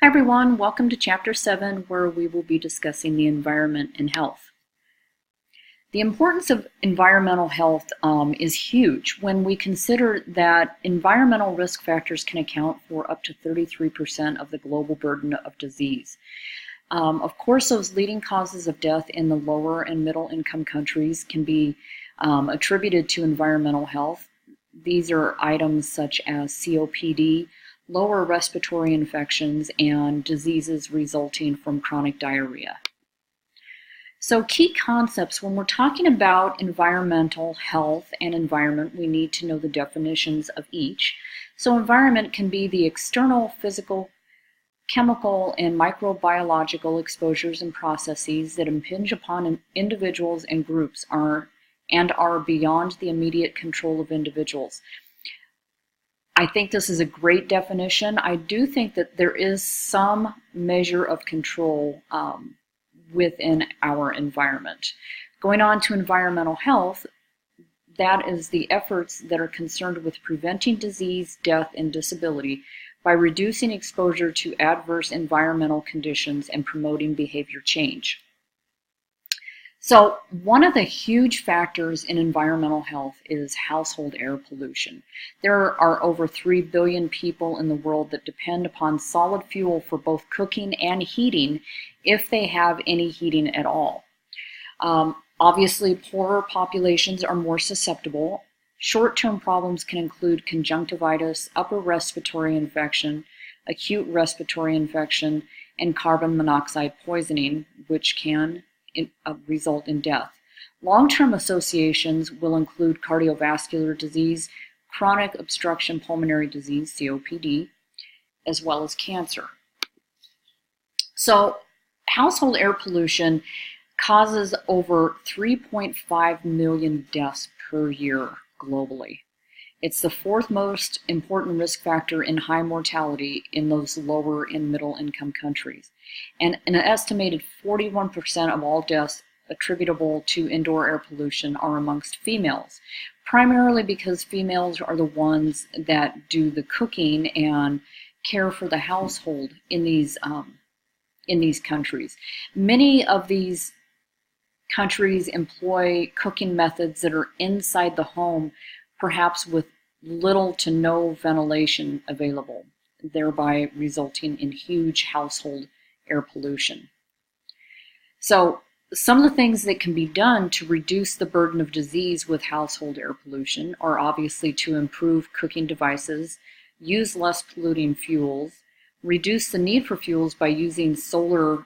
Everyone, welcome to Chapter 7, where we will be discussing the environment and health. The importance of environmental health is huge when we consider that environmental risk factors can account for up to 33% of the global burden of disease. Of course, those leading causes of death in the lower and middle income countries can be attributed to environmental health. These are items such as COPD, lower respiratory infections, and diseases resulting from chronic diarrhea. So key concepts when we're talking about environmental health and environment, we need to know the definitions of each. So environment can be the external physical, chemical, and microbiological exposures and processes that impinge upon individuals and groups and are beyond the immediate control of individuals. I think this is a great definition. I do think that there is some measure of control within our environment. Going on to environmental health, that is the efforts that are concerned with preventing disease, death, and disability by reducing exposure to adverse environmental conditions and promoting behavior change. So one of the huge factors in environmental health is household air pollution. There are over 3 billion people in the world that depend upon solid fuel for both cooking and heating, if they have any heating at all. Obviously, poorer populations are more susceptible. Short-term problems can include conjunctivitis, upper respiratory infection, acute respiratory infection, and carbon monoxide poisoning, which can result in death. Long-term associations will include cardiovascular disease, chronic obstruction pulmonary disease, COPD, as well as cancer. So household air pollution causes over 3.5 million deaths per year globally. It's the fourth most important risk factor in high mortality in those lower and middle income countries. And an estimated 41% of all deaths attributable to indoor air pollution are amongst females, primarily because females are the ones that do the cooking and care for the household in these countries. Many of these countries employ cooking methods that are inside the home, perhaps with little to no ventilation available, thereby resulting in huge household air pollution. So some of the things that can be done to reduce the burden of disease with household air pollution are obviously to improve cooking devices, use less polluting fuels, reduce the need for fuels by using solar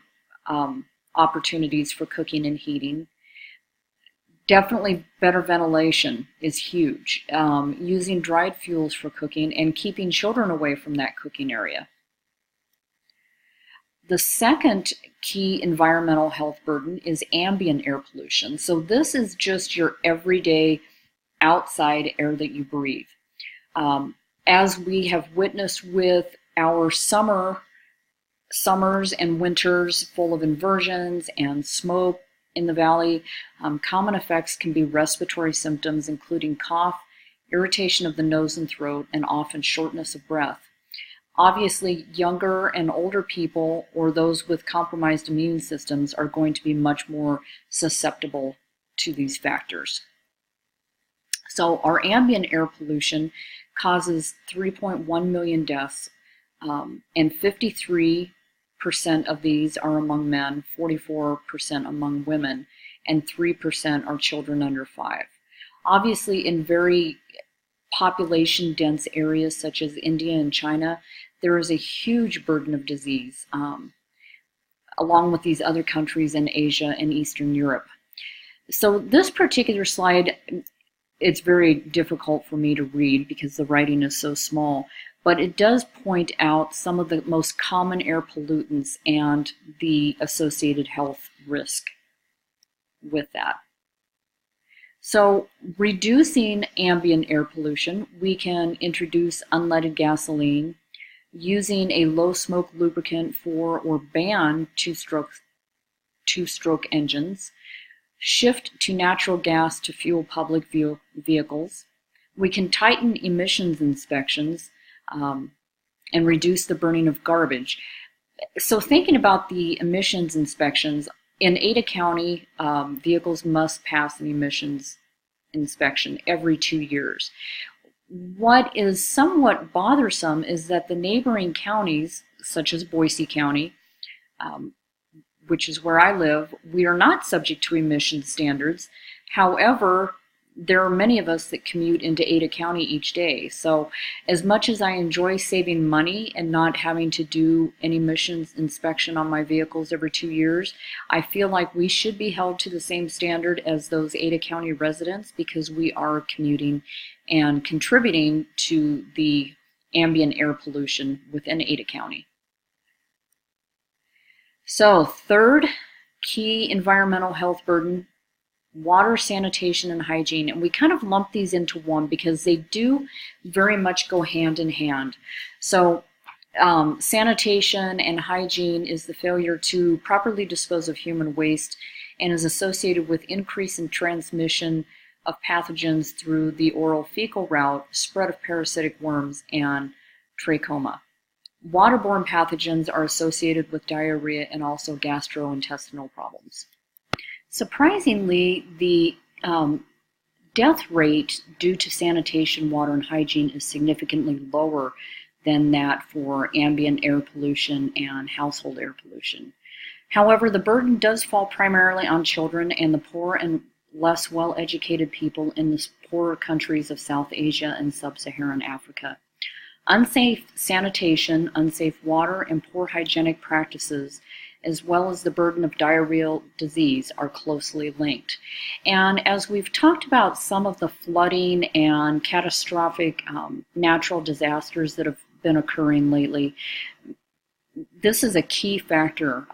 opportunities for cooking and heating. Definitely better ventilation is huge. Using dried fuels for cooking and keeping children away from that cooking area. The second key environmental health burden is ambient air pollution. So this is just your everyday outside air that you breathe. As we have witnessed with our summers and winters full of inversions and smoke in the valley, common effects can be respiratory symptoms, including cough, irritation of the nose and throat, and often shortness of breath. Obviously, younger and older people or those with compromised immune systems are going to be much more susceptible to these factors. So our ambient air pollution causes 3.1 million deaths, and 53% of these are among men, 44% among women, and 3% are children under 5. Obviously, in very population-dense areas such as India and China, there is a huge burden of disease, along with these other countries in Asia and Eastern Europe. So this particular slide, it's very difficult for me to read because the writing is so small, but it does point out some of the most common air pollutants and the associated health risk with that. So reducing ambient air pollution, we can introduce unleaded gasoline, using a low smoke lubricant for or ban two-stroke engines, shift to natural gas to fuel public vehicles. We can tighten emissions inspections and reduce the burning of garbage. So thinking about the emissions inspections, in Ada County, vehicles must pass an emissions inspection every 2 years. What is somewhat bothersome is that the neighboring counties, such as Boise County, um, which is where I live, we are not subject to emission standards. However, there are many of us that commute into Ada County each day. So as much as I enjoy saving money and not having to do an emissions inspection on my vehicles every 2 years, I feel like we should be held to the same standard as those Ada County residents because we are commuting and contributing to the ambient air pollution within Ada County. So third key environmental health burden, water, sanitation, and hygiene. And we kind of lump these into one because they do very much go hand in hand. So sanitation and hygiene is the failure to properly dispose of human waste and is associated with increase in transmission of pathogens through the oral fecal route, spread of parasitic worms, and trachoma. Waterborne pathogens are associated with diarrhea and also gastrointestinal problems. Surprisingly, the death rate due to sanitation, water, and hygiene is significantly lower than that for ambient air pollution and household air pollution. However, the burden does fall primarily on children and the poor and less well-educated people in the poorer countries of South Asia and Sub-Saharan Africa. Unsafe sanitation, unsafe water, and poor hygienic practices, as well as the burden of diarrheal disease, are closely linked. And as we've talked about some of the flooding and catastrophic natural disasters that have been occurring lately, this is a key factor.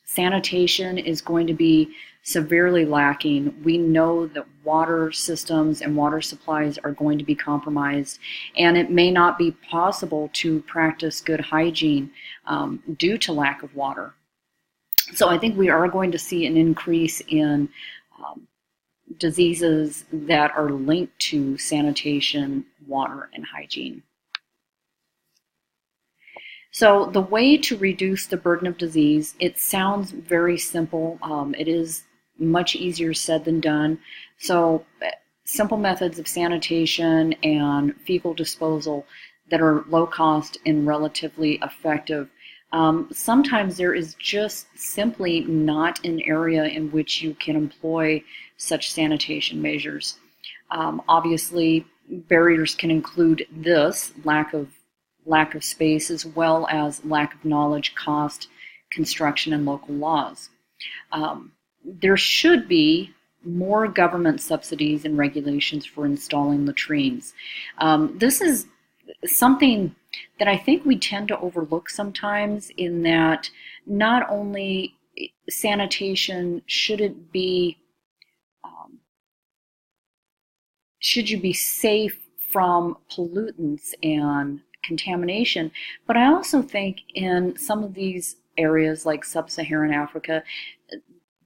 Sanitation is going to be severely lacking. We know that water systems and water supplies are going to be compromised, and it may not be possible to practice good hygiene due to lack of water. So I think we are going to see an increase in diseases that are linked to sanitation, water, and hygiene. So the way to reduce the burden of disease, it sounds very simple. It is much easier said than done. So simple methods of sanitation and fecal disposal that are low cost and relatively effective. Sometimes there is just simply not an area in which you can employ such sanitation measures. Obviously, barriers can include this lack of space, as well as lack of knowledge, cost, construction, and local laws. There should be more government subsidies and regulations for installing latrines. This is something that I think we tend to overlook sometimes, in that not only sanitation should you be safe from pollutants and contamination, but I also think in some of these areas like Sub-Saharan Africa,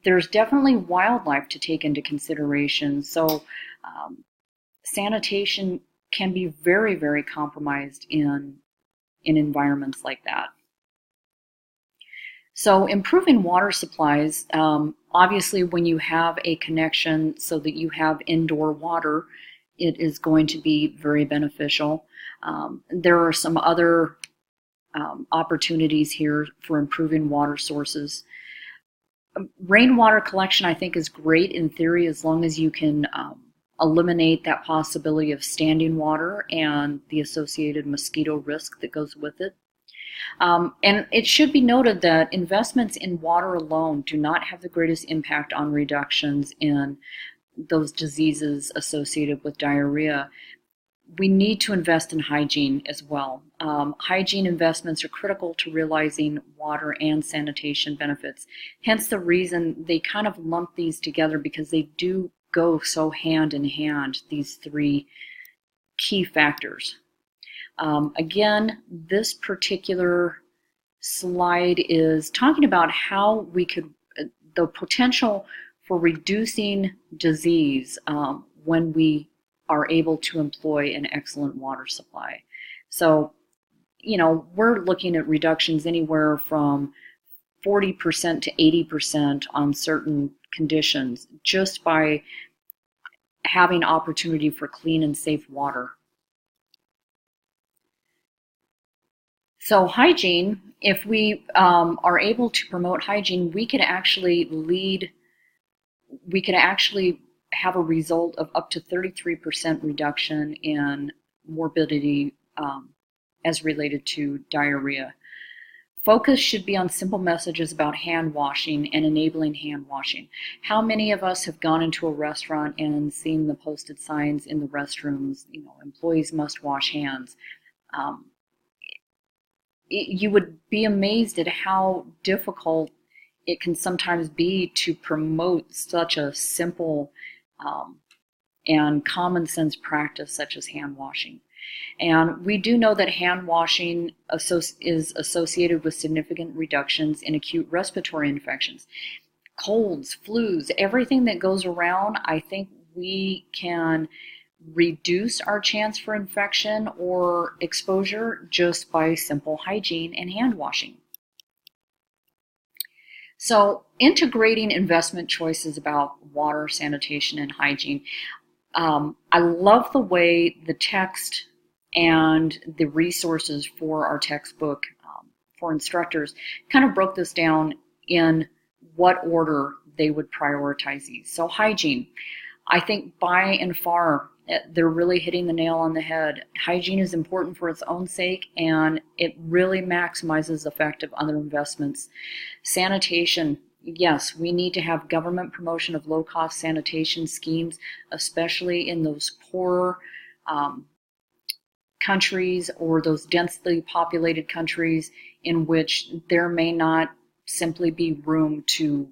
there's definitely wildlife to take into consideration. So sanitation can be very, very compromised in environments like that. So improving water supplies, obviously when you have a connection so that you have indoor water, it is going to be very beneficial. There are some other opportunities here for improving water sources. Rainwater collection, I think, is great in theory, as long as you can eliminate that possibility of standing water and the associated mosquito risk that goes with it. And it should be noted that investments in water alone do not have the greatest impact on reductions in those diseases associated with diarrhea. We need to invest in hygiene as well. Hygiene investments are critical to realizing water and sanitation benefits. Hence the reason they kind of lump these together, because they do go so hand in hand, these three key factors. Again, this particular slide is talking about how we could, the potential for reducing disease when we are able to employ an excellent water supply. So we're looking at reductions anywhere from 40% to 80% on certain conditions just by having opportunity for clean and safe water. So hygiene, if we are able to promote hygiene, we could actually have a result of up to 33% reduction in morbidity as related to diarrhea. Focus should be on simple messages about hand washing and enabling hand washing. How many of us have gone into a restaurant and seen the posted signs in the restrooms, employees must wash hands? You would be amazed at how difficult it can sometimes be to promote such a simple and common sense practice such as hand washing. And we do know that hand washing is associated with significant reductions in acute respiratory infections. Colds, flus, everything that goes around, I think we can reduce our chance for infection or exposure just by simple hygiene and hand washing. So integrating investment choices about water, sanitation, and hygiene. I love the way the text and the resources for our textbook for instructors kind of broke this down in what order they would prioritize these. So hygiene, I think by and far, they're really hitting the nail on the head. Hygiene is important for its own sake, and it really maximizes the effect of other investments. Sanitation, yes, we need to have government promotion of low-cost sanitation schemes, especially in those poorer countries or those densely populated countries in which there may not simply be room to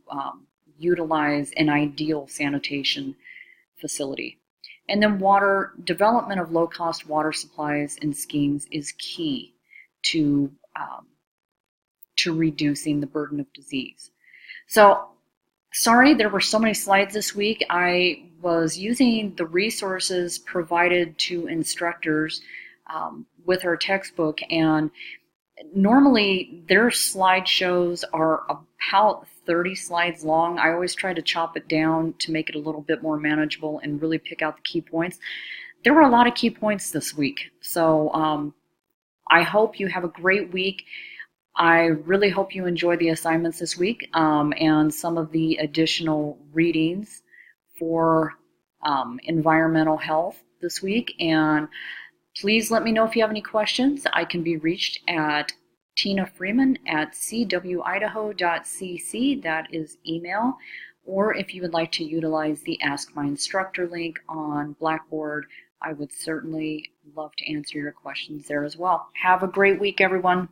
utilize an ideal sanitation facility. And then water, development of low-cost water supplies and schemes is key to reducing the burden of disease. So, sorry there were so many slides this week. I was using the resources provided to instructors with our textbook, and normally their slideshows are about 30 slides long. I always try to chop it down to make it a little bit more manageable and really pick out the key points. There were a lot of key points this week, so I hope you have a great week. I really hope you enjoy the assignments this week and some of the additional readings for environmental health this week. And please let me know if you have any questions. I can be reached at Tina Freeman at cwidaho.cc, that is email, or if you would like to utilize the Ask My Instructor link on Blackboard, I would certainly love to answer your questions there as well. Have a great week, everyone.